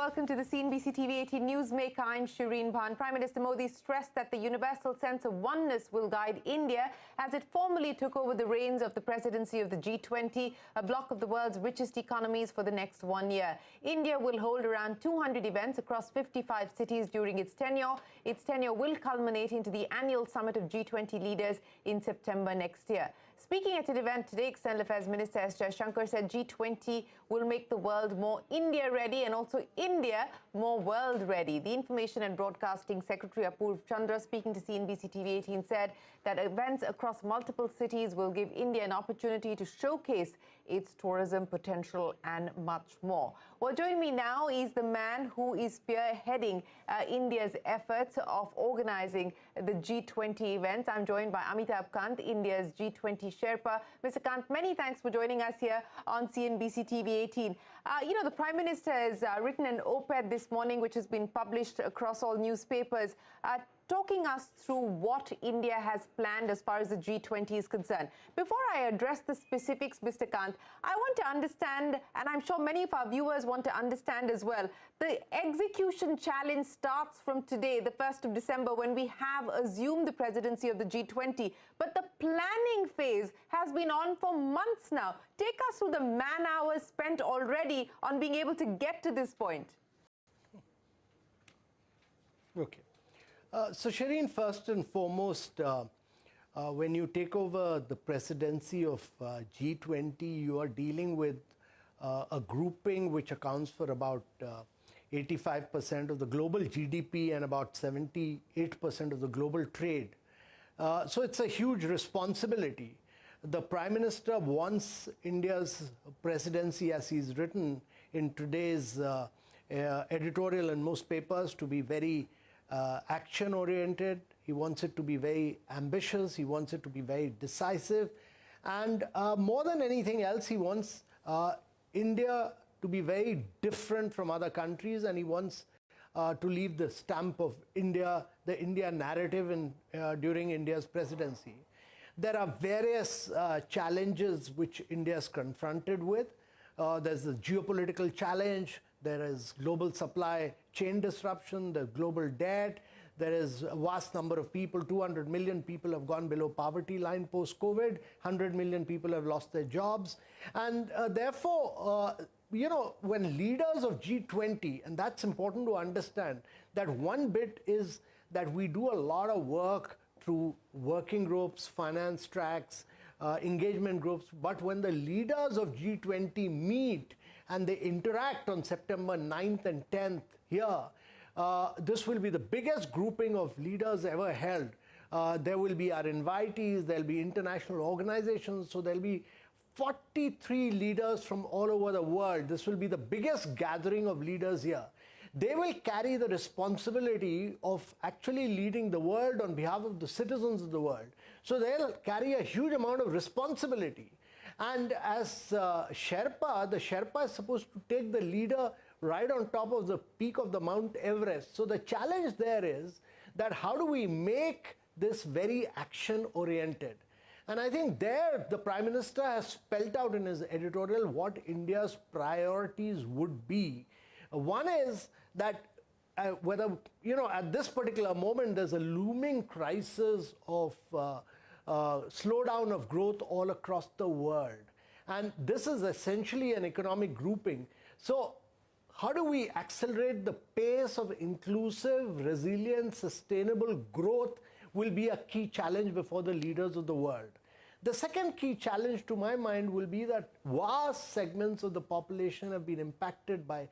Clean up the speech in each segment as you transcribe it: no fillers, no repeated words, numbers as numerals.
welcome to the CNBC-TV18 Newsmaker. I'm Shereen Bhan. Prime Minister Modi stressed that the universal sense of oneness will guide India as it formally took over the reins of the presidency of the G-20, a bloc of the world's richest economies, for the next 1 year. India will hold around 200 events across 55 cities during its tenure. Its tenure will culminate into the annual summit of G20 leaders in September next year. Speaking at an event today, External Affairs Minister S. Jaishankar said G20 will make the world more India-ready and also India more world-ready. The Information and Broadcasting Secretary Apurv Chandra, speaking to CNBC-TV18, said that events across multiple cities will give India an opportunity to showcase its tourism potential and much more. Well, joining me now is the man who is spearheading India's efforts of organizing the G20 events. I'm joined by Amitabh Kant, India's G20 Sherpa. Mr. Kant, many thanks for joining us here on CNBC-TV18. The Prime Minister has written an op-ed this morning, which has been published across all newspapers, talking us through what India has planned as far as the G20 is concerned. Before I address the specifics, Mr. Kant, I want to understand, and I'm sure many of our viewers want to understand as well, the execution challenge starts from today, the 1st of December, when we have assumed the presidency of the G20. But the planning phase has been on for months now. Take us through the man-hours spent already on being able to get to this point. Okay. So, Shereen, first and foremost, when you take over the presidency of G20, you are dealing with a grouping which accounts for about 85% of the global GDP and about 78% of the global trade. So it's a huge responsibility. The Prime Minister wants India's presidency, as he's written in today's editorial in most papers, to be very action-oriented. He wants it to be very ambitious. He wants it to be very decisive. And more than anything else, he wants India to be very different from other countries, and he wants to leave the stamp of India, the India narrative during India's presidency. There are various challenges which India is confronted with. There's the geopolitical challenge. There is global supply chain disruption, the global debt. There is a vast number of people, 200 million people have gone below poverty line post-COVID, 100 million people have lost their jobs. And therefore, when leaders of G20, and that's important to understand, that one bit is that we do a lot of work through working groups, finance tracks, engagement groups, but when the leaders of G20 meet and they interact on September 9th and 10th here, this will be the biggest grouping of leaders ever held. There will be our invitees, there will be international organizations, so there will be 43 leaders from all over the world. This will be the biggest gathering of leaders here. They will carry the responsibility of actually leading the world on behalf of the citizens of the world. So they'll carry a huge amount of responsibility. And as Sherpa, the Sherpa is supposed to take the leader right on top of the peak of the Mount Everest. So the challenge there is that how do we make this very action-oriented? And I think there the Prime Minister has spelled out in his editorial what India's priorities would be. One is that whether, at this particular moment, there's a looming crisis of slowdown of growth all across the world. And this is essentially an economic grouping. So how do we accelerate the pace of inclusive, resilient, sustainable growth will be a key challenge before the leaders of the world. The second key challenge to my mind will be that vast segments of the population have been impacted by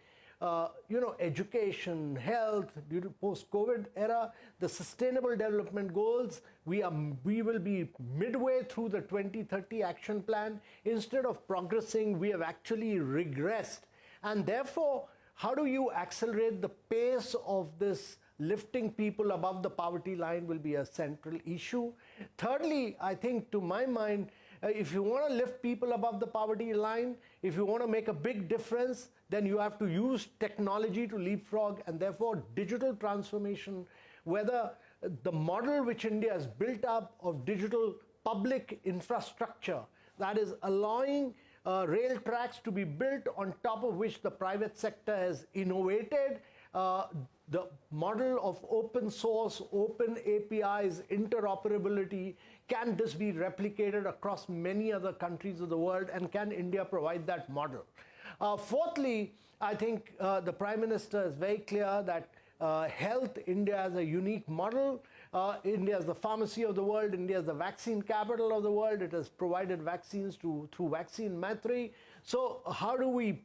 education, health, due to post-COVID era, the Sustainable Development Goals. We will be midway through the 2030 action plan. Instead of progressing, we have actually regressed. And therefore, how do you accelerate the pace of this lifting people above the poverty line will be a central issue. Thirdly, I think to my mind, if you want to lift people above the poverty line, if you want to make a big difference, then you have to use technology to leapfrog, and therefore digital transformation, whether the model which India has built up of digital public infrastructure that is allowing rail tracks to be built on top of which the private sector has innovated. The model of open source, open APIs, interoperability, can this be replicated across many other countries of the world, and can India provide that model? Fourthly, I think the Prime Minister is very clear that health, India has a unique model. India is the pharmacy of the world. India is the vaccine capital of the world. It has provided vaccines through Vaccine Maitri. So how do we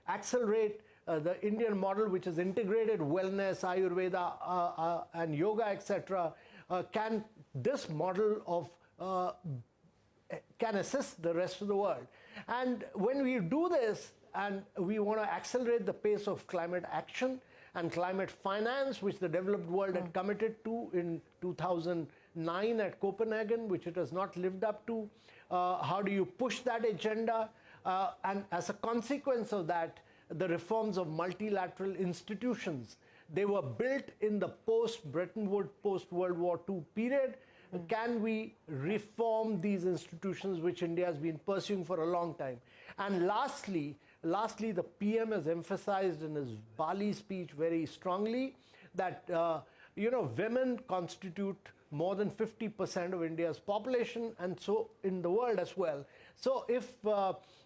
accelerate the Indian model, which is integrated wellness, Ayurveda, and yoga, etc.? Can this model of can assist the rest of the world? And when we do this, and we want to accelerate the pace of climate action and climate finance, which the developed world had committed to in 2009 at Copenhagen, which it has not lived up to. How do you push that agenda? And as a consequence of that, the reforms of multilateral institutions, they were built in the post-Bretton Woods, post-World War II period. Can we reform these institutions which India has been pursuing for a long time? And lastly, the PM has emphasized in his Bali speech very strongly that women constitute more than 50% of India's population, and so in the world as well. So if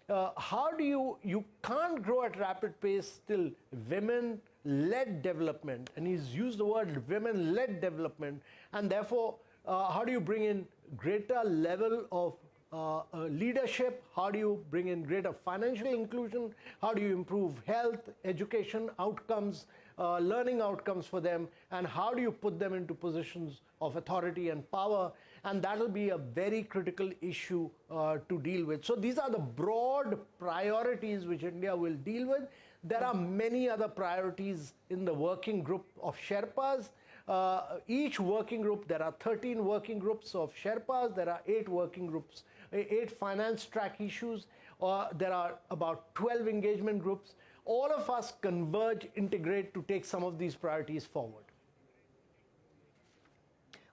how do you can't grow at rapid pace till women-led development, and he's used the word women-led development, and therefore how do you bring in greater level of leadership? How do you bring in greater financial inclusion? How do you improve health, education outcomes, learning outcomes for them? And how do you put them into positions of authority and power? And that will be a very critical issue to deal with. So these are the broad priorities which India will deal with. There are many other priorities in the working group of Sherpas. Each working group, there are 13 working groups of Sherpas, there are 8 working groups, 8 finance track issues, there are about 12 engagement groups. All of us converge, integrate to take some of these priorities forward.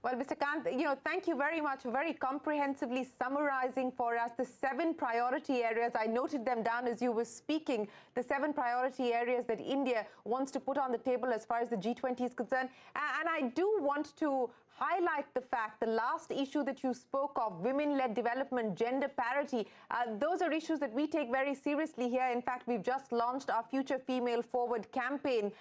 Well, Mr. Kant, thank you very much for very comprehensively summarizing for us the 7 priority areas. I noted them down as you were speaking, the 7 priority areas that India wants to put on the table as far as the G20 is concerned. And I do want to highlight the fact, the last issue that you spoke of, women-led development, gender parity, those are issues that we take very seriously here. In fact, we've just launched our Future Female Forward campaign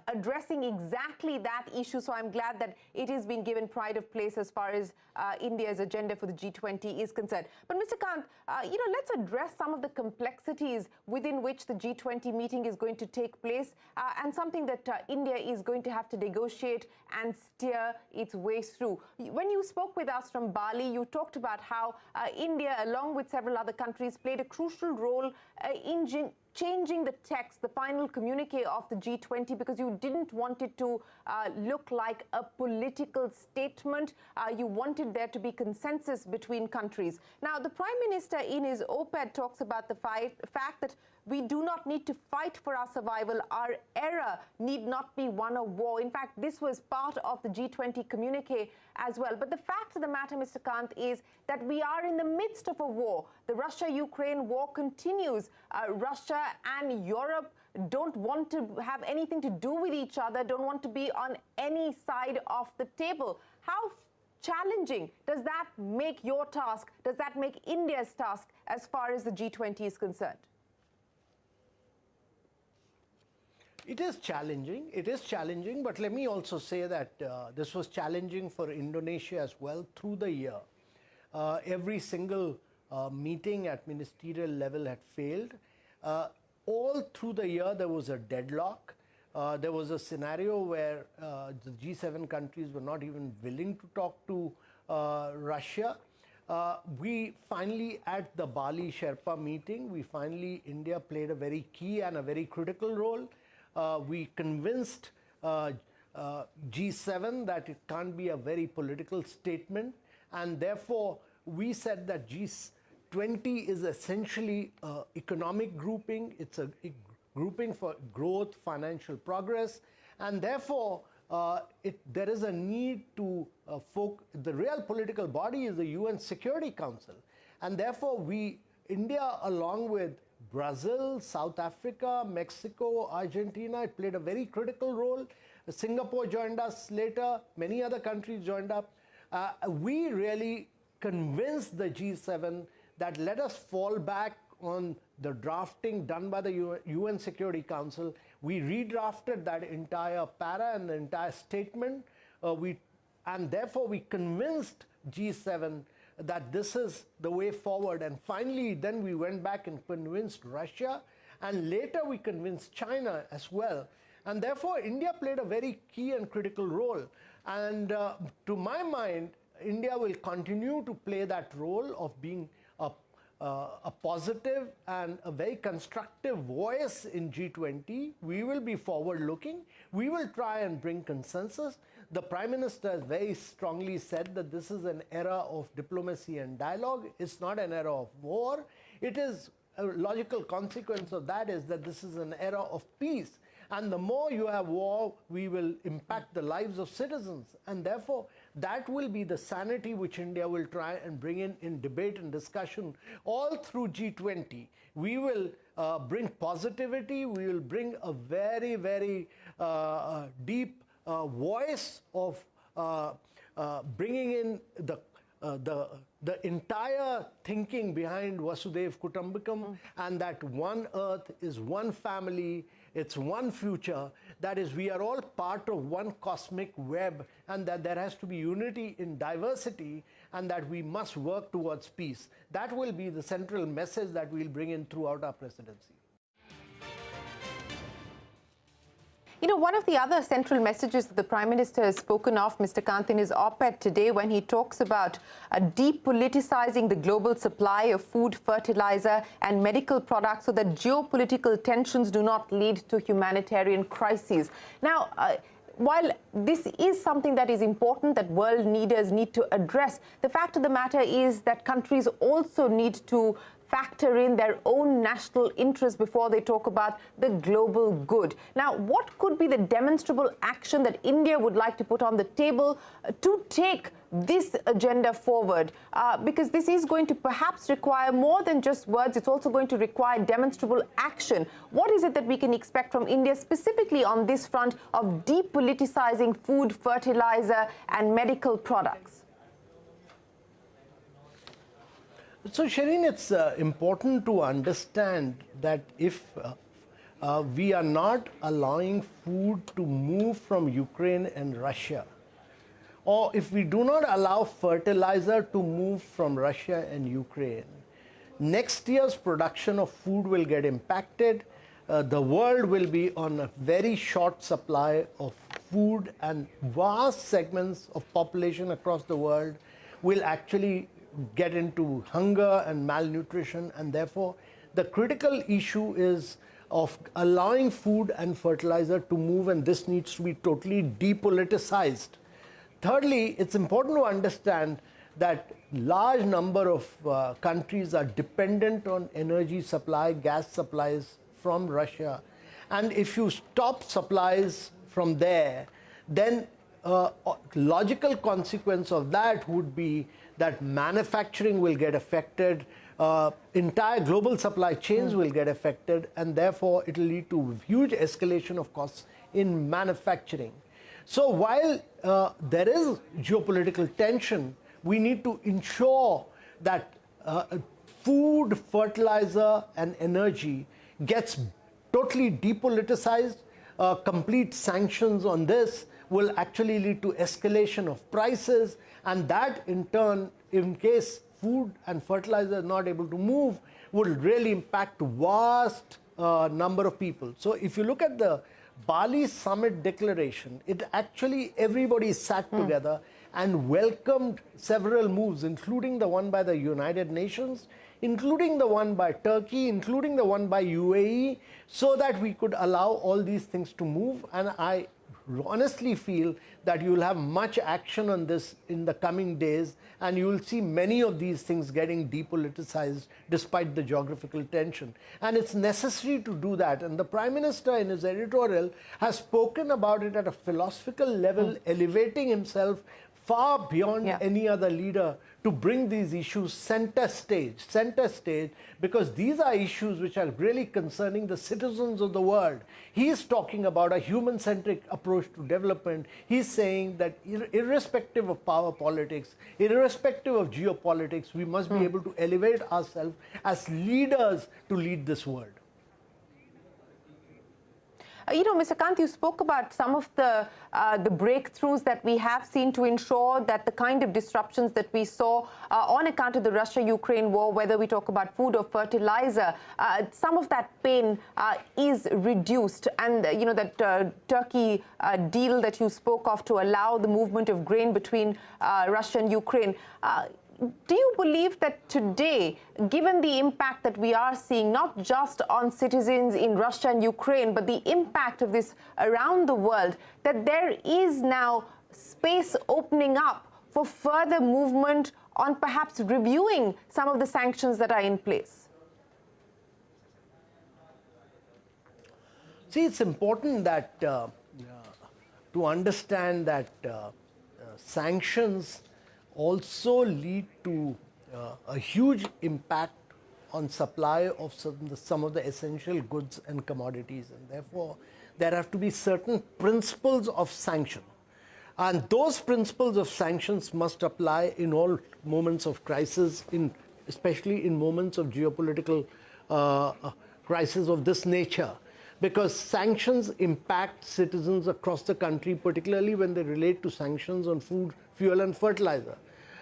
addressing exactly that issue. So I'm glad that it is being given pride of place as far as India's agenda for the G20 is concerned. But Mr. Kant, let's address some of the complexities within which the G20 meeting is going to take place and something that India is going to have to negotiate and steer its way through. When you spoke with us from Bali, you talked about how India, along with several other countries, played a crucial role in changing the text, the final communique of the G20, because you didn't want it to look like a political statement. You wanted there to be consensus between countries. Now, the Prime Minister in his op-ed talks about the fact that we do not need to fight for our survival. Our era need not be one of war. In fact, this was part of the G20 communique as well. But the fact of the matter, Mr. Kant, is that we are in the midst of a war. The Russia-Ukraine war continues. Russia and Europe don't want to have anything to do with each other, don't want to be on any side of the table. How challenging does that make your task? Does that make India's task as far as the G20 is concerned? It is challenging, but let me also say that this was challenging for Indonesia as well through the year. Every single meeting at ministerial level had failed. All through the year there was a deadlock. There was a scenario where the G7 countries were not even willing to talk to Russia. We finally, at the Bali Sherpa meeting, India played a very key and a very critical role. We convinced G7 that it can't be a very political statement, and therefore we said that G20 is essentially an economic grouping. It's a grouping for growth, financial progress, and therefore there is a need to the real political body is the UN Security Council, and therefore we India, along with Brazil, South Africa, Mexico, Argentina, it played a very critical role. Singapore joined us later. Many other countries joined up. We really convinced the G7 that let us fall back on the drafting done by the UN Security Council. We redrafted that entire para and the entire statement. And therefore, we convinced G7 that this is the way forward. And finally, then we went back and convinced Russia. And later, we convinced China as well. And therefore, India played a very key and critical role. And to my mind, India will continue to play that role of being a positive and a very constructive voice in G20. We will be forward-looking. We will try and bring consensus. The Prime Minister has very strongly said that this is an era of diplomacy and dialogue. It's not an era of war. It is a logical consequence of that is that this is an era of peace. And the more you have war, we will impact the lives of citizens. And therefore, that will be the sanity which India will try and bring in debate and discussion all through G20. We will bring positivity. We will bring a very, very deep voice of bringing in the entire thinking behind Vasudhaiva Kutumbakam, and that one earth is one family, it's one future. That is, we are all part of one cosmic web, and that there has to be unity in diversity, and that we must work towards peace. That will be the central message that we'll bring in throughout our presidency. You know, one of the other central messages that the Prime Minister has spoken of, Mr. Kant, in his op-ed today, when he talks about depoliticizing the global supply of food, fertilizer and medical products so that geopolitical tensions do not lead to humanitarian crises. Now, while this is something that is important that world leaders need to address, the fact of the matter is that countries also need to factor in their own national interests before they talk about the global good. Now, what could be the demonstrable action that India would like to put on the table to take this agenda forward? Because this is going to perhaps require more than just words. It's also going to require demonstrable action. What is it that we can expect from India specifically on this front of depoliticizing food, fertilizer and medical products? So, Shereen, it's important to understand that if we are not allowing food to move from Ukraine and Russia, or if we do not allow fertilizer to move from Russia and Ukraine, next year's production of food will get impacted. The world will be on a very short supply of food, and vast segments of population across the world will actually get into hunger and malnutrition. And therefore, the critical issue is of allowing food and fertilizer to move, and this needs to be totally depoliticized. Thirdly, it's important to understand that large number of countries are dependent on energy supply, gas supplies from Russia. And if you stop supplies from there, then logical consequence of that would be that manufacturing will get affected, entire global supply chains will get affected, and therefore it will lead to huge escalation of costs in manufacturing. So while there is geopolitical tension, we need to ensure that food, fertilizer and energy gets totally depoliticized. Complete sanctions on this will actually lead to escalation of prices, and that in turn, in case food and fertilizer are not able to move, will really impact vast number of people. So if you look at the Bali Summit Declaration, it actually everybody sat together and welcomed several moves, including the one by the United Nations, including the one by Turkey, including the one by UAE, so that we could allow all these things to move. And I honestly feel that you will have much action on this in the coming days, and you will see many of these things getting depoliticized despite the geographical tension. And it's necessary to do that. And the Prime Minister in his editorial has spoken about it at a philosophical level, elevating himself far beyond any other leader to bring these issues center stage, because these are issues which are really concerning the citizens of the world. He is talking about a human-centric approach to development. He's saying that irrespective of power politics, irrespective of geopolitics, we must be able to elevate ourselves as leaders to lead this world. Mr. Kant, you spoke about some of the breakthroughs that we have seen to ensure that the kind of disruptions that we saw on account of the Russia-Ukraine war, whether we talk about food or fertilizer, some of that pain is reduced. And, that Turkey deal that you spoke of to allow the movement of grain between Russia and Ukraine, do you believe that today, given the impact that we are seeing, not just on citizens in Russia and Ukraine, but the impact of this around the world, that there is now space opening up for further movement on perhaps reviewing some of the sanctions that are in place? See, it's important that to understand that sanctions also lead to a huge impact on supply of some of the essential goods and commodities, and therefore there have to be certain principles of sanction, and those principles of sanctions must apply in all moments of crisis, especially in moments of geopolitical crisis of this nature, because sanctions impact citizens across the country, particularly when they relate to sanctions on food, fuel and fertilizer.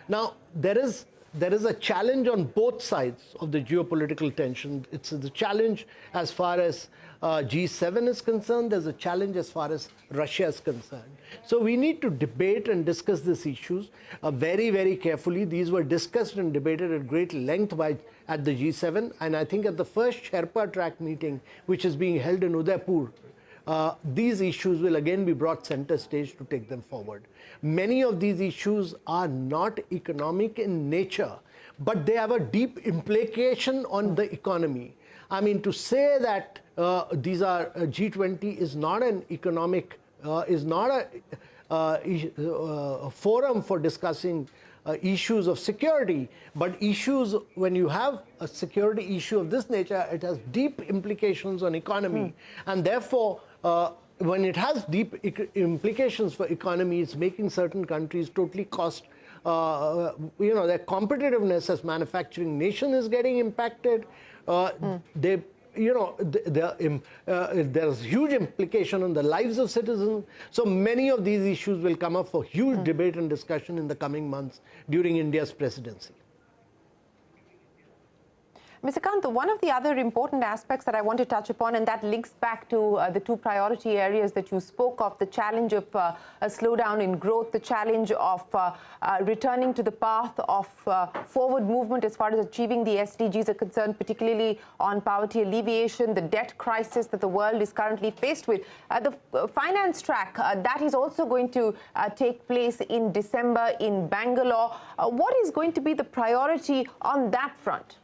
Now, there is a challenge on both sides of the geopolitical tension. It's the challenge as far as G7 is concerned. There's a challenge as far as Russia is concerned. So we need to debate and discuss these issues very, very carefully. These were discussed and debated at great length at the G7. And I think at the first Sherpa track meeting, which is being held in Udaipur, these issues will again be brought center stage to take them forward. Many of these issues are not economic in nature, but they have a deep implication on the economy. I mean, to say that these are G20 is not an economic, is not a forum for discussing issues of security, but issues, when you have a security issue of this nature, it has deep implications on economy. And therefore, when it has deep implications for economy, it's making certain countries totally cost, their competitiveness as manufacturing nation is getting impacted. There's huge implication on the lives of citizens. So many of these issues will come up for huge debate and discussion in the coming months during India's presidency. Mr. Kant, one of the other important aspects that I want to touch upon, and that links back to the two priority areas that you spoke of, the challenge of a slowdown in growth, the challenge of returning to the path of forward movement as far as achieving the SDGs are concerned, particularly on poverty alleviation, the debt crisis that the world is currently faced with. The finance track, that is also going to take place in December in Bangalore. What is going to be the priority on that front?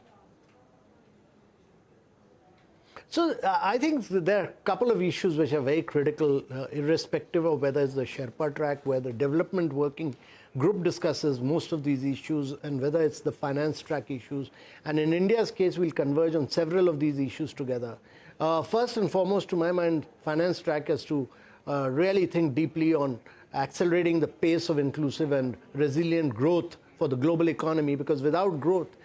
So I think there are a couple of issues which are very critical, irrespective of whether it's the Sherpa track, where the development working group discusses most of these issues, and whether it's the finance track issues. And in India's case, we'll converge on several of these issues together. First and foremost, to my mind, finance track has to really think deeply on accelerating the pace of inclusive and resilient growth for the global economy, because without growth,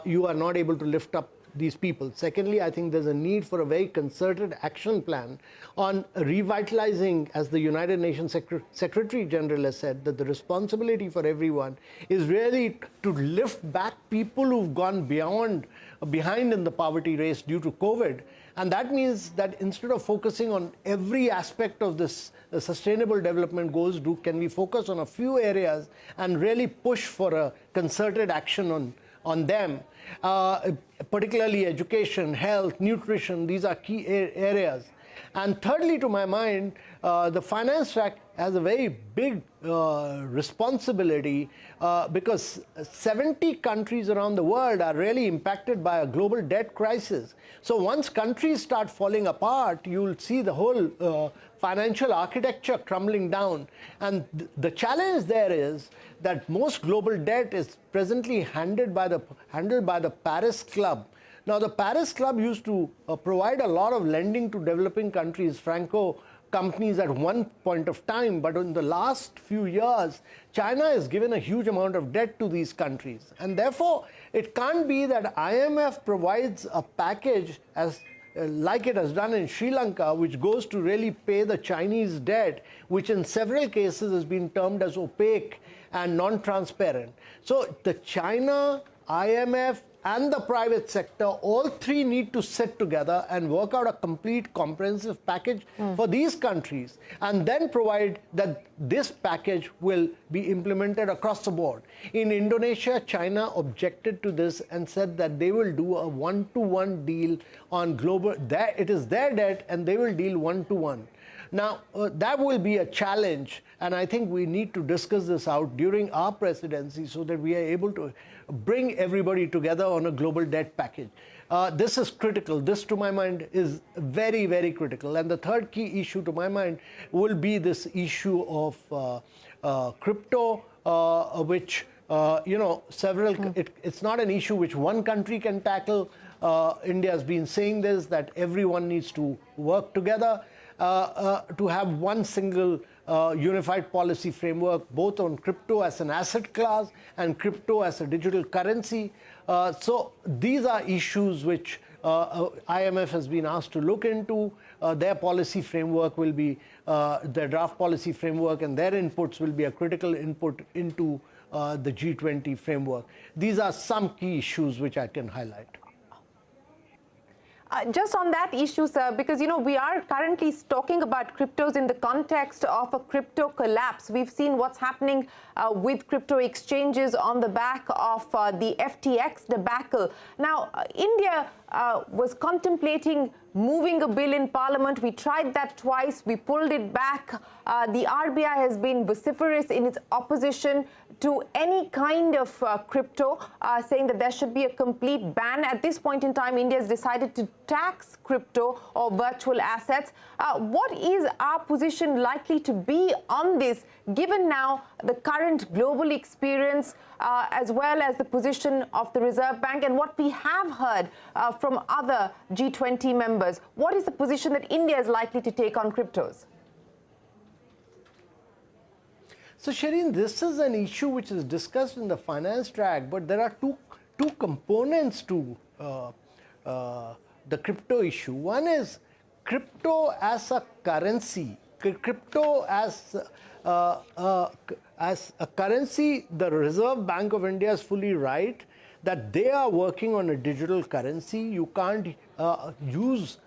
you are not able to lift up these people. Secondly, I think there's a need for a very concerted action plan on revitalizing, as the United Nations Secretary General has said, that the responsibility for everyone is really to lift back people who've gone behind in the poverty race due to COVID. And that means that instead of focusing on every aspect of this sustainable development goals, can we focus on a few areas and really push for a concerted action on them, particularly education, health, nutrition. These are key areas. And thirdly, to my mind, the finance track has a very big responsibility because 70 countries around the world are really impacted by a global debt crisis. So once countries start falling apart, you'll see the whole financial architecture crumbling down. And the challenge there is that most global debt is presently handled by the Paris Club. Now, the Paris Club used to provide a lot of lending to developing countries, Franco companies at one point of time, but in the last few years, China has given a huge amount of debt to these countries. And therefore, it can't be that IMF provides a package like it has done in Sri Lanka, which goes to really pay the Chinese debt, which in several cases has been termed as opaque and non-transparent. So the China, IMF, and the private sector, all three need to sit together and work out a complete comprehensive package for these countries, and then provide that this package will be implemented across the board. In Indonesia, China objected to this and said that they will do a one-to-one deal on global, it is their debt and they will deal one-to-one. Now, that will be a challenge, and I think we need to discuss this out during our presidency so that we are able to bring everybody together on a global debt package. This is critical. This, to my mind, is very, very critical. And the third key issue, to my mind, will be this issue of crypto, which, it's not an issue which one country can tackle. India has been saying this, that everyone needs to work together to have one single unified policy framework, both on crypto as an asset class and crypto as a digital currency. So these are issues which IMF has been asked to look into. Their policy framework will be, their draft policy framework and their inputs will be a critical input into the G20 framework. These are some key issues which I can highlight. Just on that issue, sir, because, we are currently talking about cryptos in the context of a crypto collapse. We've seen what's happening with crypto exchanges on the back of the FTX debacle. Now, India was contemplating moving a bill in Parliament. We tried that twice. We pulled it back. The RBI has been vociferous in its opposition to any kind of crypto, saying that there should be a complete ban. At this point in time, India has decided to tax crypto or virtual assets. What is our position likely to be on this, given now the current global experience, as well as the position of the Reserve Bank and what we have heard from other G20 members? What is the position that India is likely to take on cryptos? So, Shereen, this is an issue which is discussed in the finance track, but there are two components to the crypto issue. One is crypto as a currency. Crypto as a currency, the Reserve Bank of India is fully right that they are working on a digital currency. You can't use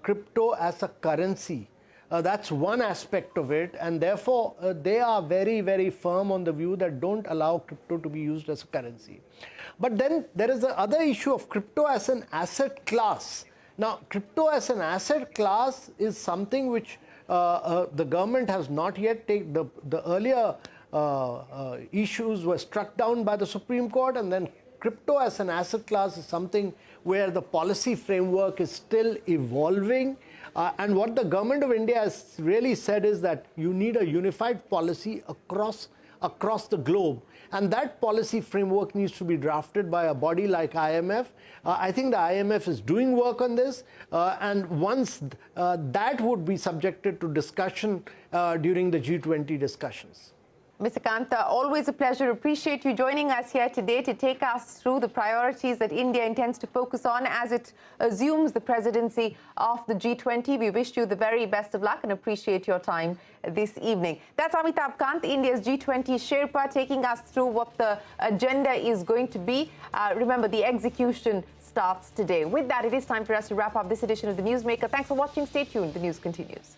crypto as a currency. That's one aspect of it, and therefore they are very, very firm on the view that don't allow crypto to be used as a currency. But then there is the other issue of crypto as an asset class. Now, crypto as an asset class is something which the government has not yet taken. The earlier issues were struck down by the Supreme Court, and then crypto as an asset class is something where the policy framework is still evolving. And what the government of India has really said is that you need a unified policy across the globe. And that policy framework needs to be drafted by a body like IMF. I think the IMF is doing work on this. And once that would be subjected to discussion during the G20 discussions. Mr. Kant, always a pleasure. Appreciate you joining us here today to take us through the priorities that India intends to focus on as it assumes the presidency of the G20. We wish you the very best of luck and appreciate your time this evening. That's Amitabh Kant, India's G20 Sherpa, taking us through what the agenda is going to be. Remember, the execution starts today. With that, it is time for us to wrap up this edition of the Newsmaker. Thanks for watching. Stay tuned. The news continues.